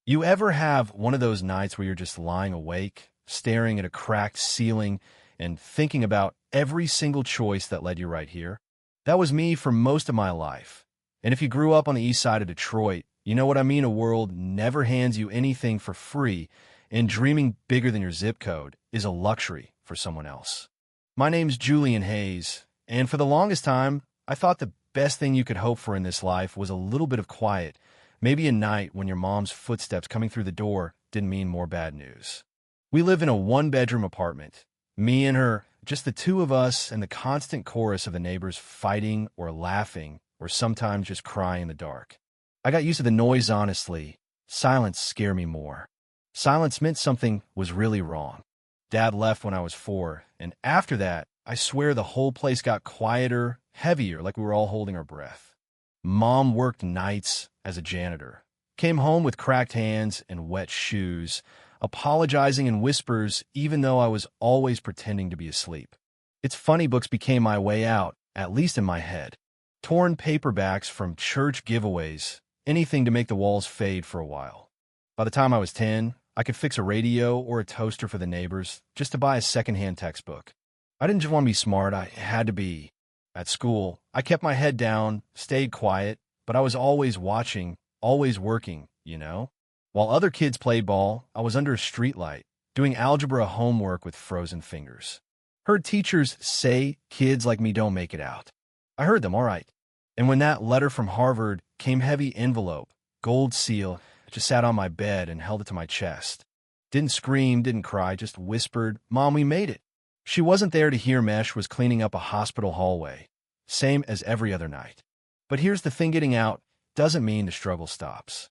You ever have one of those nights where you're just lying awake, staring at a cracked ceiling, and thinking about every single choice that led you right here? That was me for most of my life. And if you grew up on the east side of Detroit, you know what I mean. A world never hands you anything for free, and dreaming bigger than your zip code is a luxury for someone else. My name's Julian Hayes, and for the longest time, I thought the best thing you could hope for in this life was a little bit of quiet. Maybe a night when your mom's footsteps coming through the door didn't mean more bad news. We live in a one-bedroom apartment. Me and her, just the two of us, and the constant chorus of the neighbors fighting or laughing or sometimes just crying in the dark. I got used to the noise, honestly. Silence scared me more. Silence meant something was really wrong. Dad left when I was 4, and after that, I swear the whole place got quieter, heavier, like we were all holding our breath. Mom worked nights as a janitor, came home with cracked hands and wet shoes, apologizing in whispers even though I was always pretending to be asleep. It's funny, books became my way out, at least in my head. Torn paperbacks from church giveaways, anything to make the walls fade for a while. By the time I was 10, I could fix a radio or a toaster for the neighbors just to buy a secondhand textbook. I didn't just want to be smart, I had to be. At school, I kept my head down, stayed quiet, but I was always watching, always working, you know? While other kids played ball, I was under a streetlight, doing algebra homework with frozen fingers. Heard teachers say kids like me don't make it out. I heard them, all right. And when that letter from Harvard came, heavy envelope, gold seal, I just sat on my bed and held it to my chest. Didn't scream, didn't cry, just whispered, "Mom, we made it." She wasn't there to hear. Mesh was cleaning up a hospital hallway, same as every other night. But here's the thing, getting out doesn't mean the struggle stops.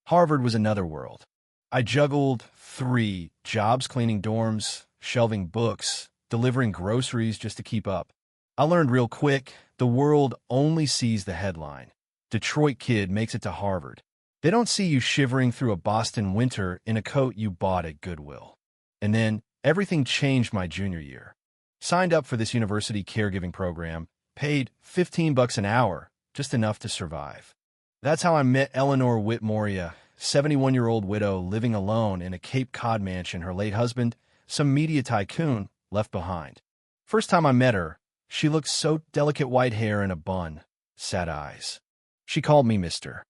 Harvard was another world. I juggled 3 jobs, cleaning dorms, shelving books, delivering groceries just to keep up. I learned real quick, the world only sees the headline. Detroit kid makes it to Harvard. They don't see you shivering through a Boston winter in a coat you bought at Goodwill. And then everything changed my junior year. Signed up for this university caregiving program, paid $15 an hour, just enough to survive. That's how I met Eleanor Whitmoria, 71-year-old widow living alone in a Cape Cod mansion her late husband, some media tycoon, left behind. First time I met her, she looked so delicate, white hair and a bun, sad eyes. She called me Mr.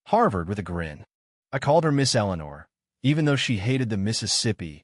Harvard with a grin. I called her Miss Eleanor, even though she hated the Mississippi.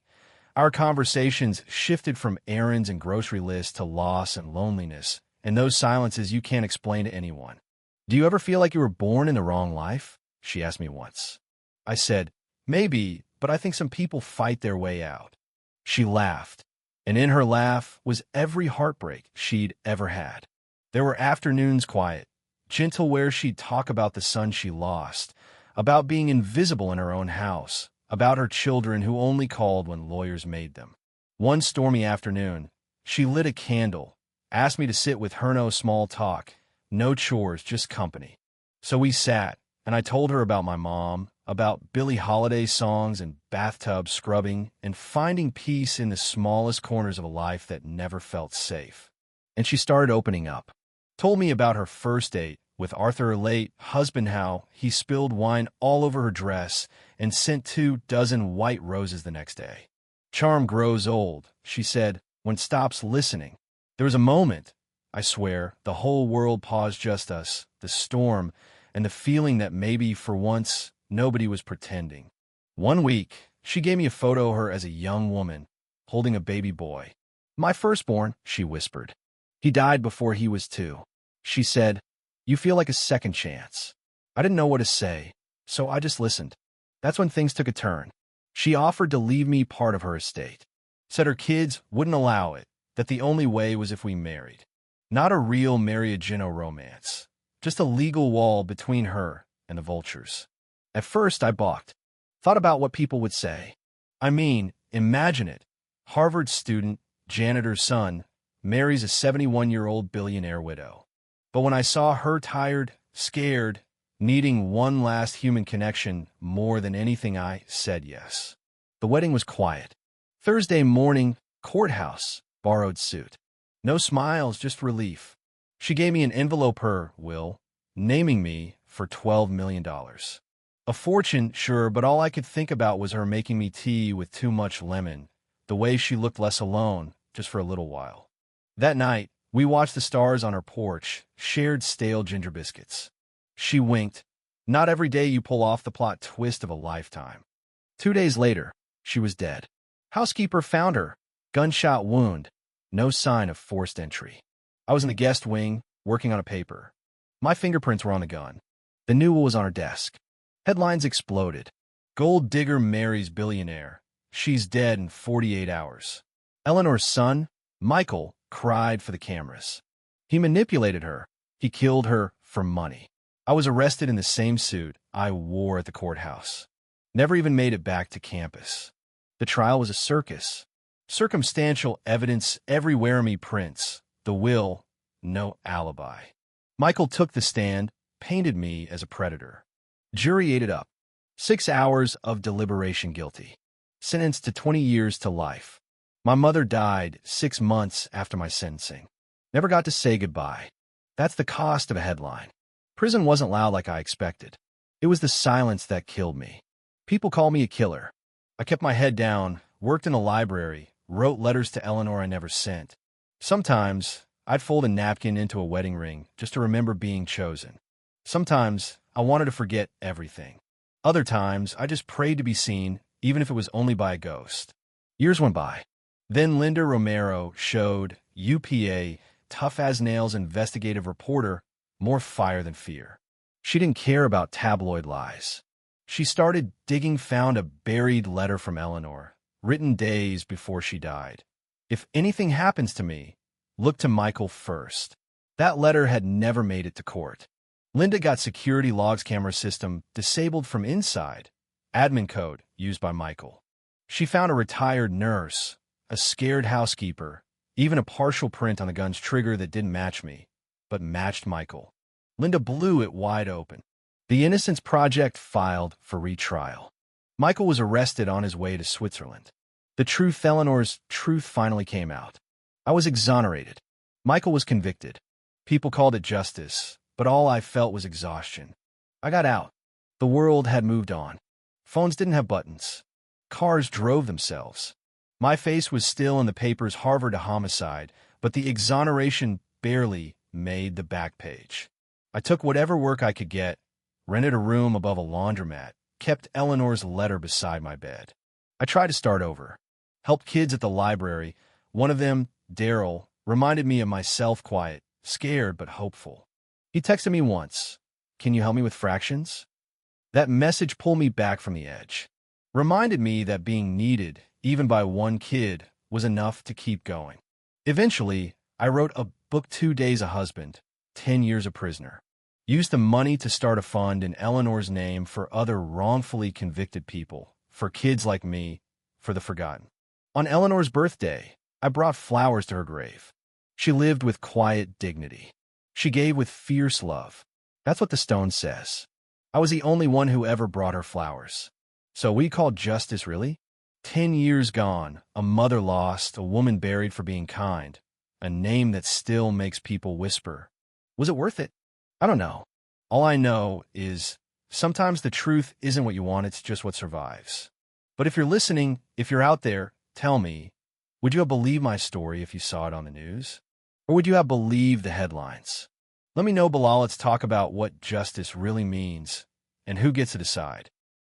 Our conversations shifted from errands and grocery lists to loss and loneliness, and those silences you can't explain to anyone. "Do you ever feel like you were born in the wrong life?" she asked me once. I said, "Maybe, but I think some people fight their way out." She laughed, and in her laugh was every heartbreak she'd ever had. There were afternoons quiet, gentle, where she'd talk about the son she lost, about being invisible in her own house, about her children who only called when lawyers made them. One stormy afternoon, she lit a candle, asked me to sit with her. No small talk, no chores, just company. So we sat, and I told her about my mom, about Billie Holiday songs and bathtub scrubbing, and finding peace in the smallest corners of a life that never felt safe. And she started opening up. Told me about her first date with Arthur, her late husband, how he spilled wine all over her dress and sent 24 white roses the next day. Charm grows old, she said, when it stops listening. There was a moment, I swear, the whole world paused, just us, the storm, and the feeling that maybe for once nobody was pretending. One week, she gave me a photo of her as a young woman, holding a baby boy. "My firstborn," she whispered. "He died before he was 2. She said, "You feel like a second chance." I didn't know what to say, so I just listened. That's when things took a turn. She offered to leave me part of her estate. Said her kids wouldn't allow it, that the only way was if we married. Not a real Marriagino romance, just a legal wall between her and the vultures. At first, I balked. Thought about what people would say. I mean, imagine it. Harvard student, janitor's son, marries a 71-year-old billionaire widow. But when I saw her tired, scared, needing one last human connection more than anything, I said yes. The wedding was quiet. Thursday morning, courthouse, borrowed suit. No smiles, just relief. She gave me an envelope, her will, naming me for $12 million. A fortune, sure, but all I could think about was her making me tea with too much lemon, the way she looked less alone, just for a little while. That night, we watched the stars on her porch, shared stale ginger biscuits. She winked. Not every day you pull off the plot twist of a lifetime. 2 days later, she was dead. Housekeeper found her. Gunshot wound. No sign of forced entry. I was in the guest wing, working on a paper. My fingerprints were on the gun. The newel was on her desk. Headlines exploded. Gold digger marries billionaire. She's dead in 48 hours. Eleanor's son, Michael, cried for the cameras. He manipulated her. He killed her for money. I was arrested in the same suit I wore at the courthouse. Never even made it back to campus. The trial was a circus. Circumstantial evidence everywhere me prints. The will, no alibi. Michael took the stand, painted me as a predator. Jury ate it up. 6 hours of deliberation guilty. Sentenced to 20 years to life. My mother died 6 months after my sentencing. Never got to say goodbye. That's the cost of a headline. Prison wasn't loud like I expected. It was the silence that killed me. People call me a killer. I kept my head down, worked in a library, wrote letters to Eleanor I never sent. Sometimes, I'd fold a napkin into a wedding ring just to remember being chosen. Sometimes, I wanted to forget everything. Other times, I just prayed to be seen, even if it was only by a ghost. Years went by. Then Linda Romero showed UPA, tough-as-nails investigative reporter, more fire than fear. She didn't care about tabloid lies. She started digging, found a buried letter from Eleanor, written days before she died. If anything happens to me, look to Michael first. That letter had never made it to court. Linda got security logs camera system disabled from inside, admin code used by Michael. She found a retired nurse, a scared housekeeper, even a partial print on the gun's trigger that didn't match me, but matched Michael. Linda blew it wide open. The Innocence Project filed for retrial. Michael was arrested on his way to Switzerland. The truth, Eleanor's truth, finally came out. I was exonerated. Michael was convicted. People called it justice, but all I felt was exhaustion. I got out. The world had moved on. Phones didn't have buttons. Cars drove themselves. My face was still in the paper's Harvard homicide, but the exoneration barely made the back page. I took whatever work I could get, rented a room above a laundromat, kept Eleanor's letter beside my bed. I tried to start over. Helped kids at the library. One of them, Daryl, reminded me of myself, quiet, scared but hopeful. He texted me once, "Can you help me with fractions?" That message pulled me back from the edge. Reminded me that being needed, even by one kid, was enough to keep going. Eventually, I wrote a book, 2 Days a Husband, 10 Years a Prisoner. Used the money to start a fund in Eleanor's name for other wrongfully convicted people, for kids like me, for the forgotten. On Eleanor's birthday, I brought flowers to her grave. She lived with quiet dignity. She gave with fierce love. That's what the stone says. I was the only one who ever brought her flowers. So we called justice, really? 10 years gone, a mother lost, a woman buried for being kind, a name that still makes people whisper. Was it worth it? I don't know. All I know is sometimes the truth isn't what you want, it's just what survives. But if you're listening, if you're out there, tell me, would you have believed my story if you saw it on the news? Or would you have believed the headlines? Let me know below. Let's talk about what justice really means and who gets to decide.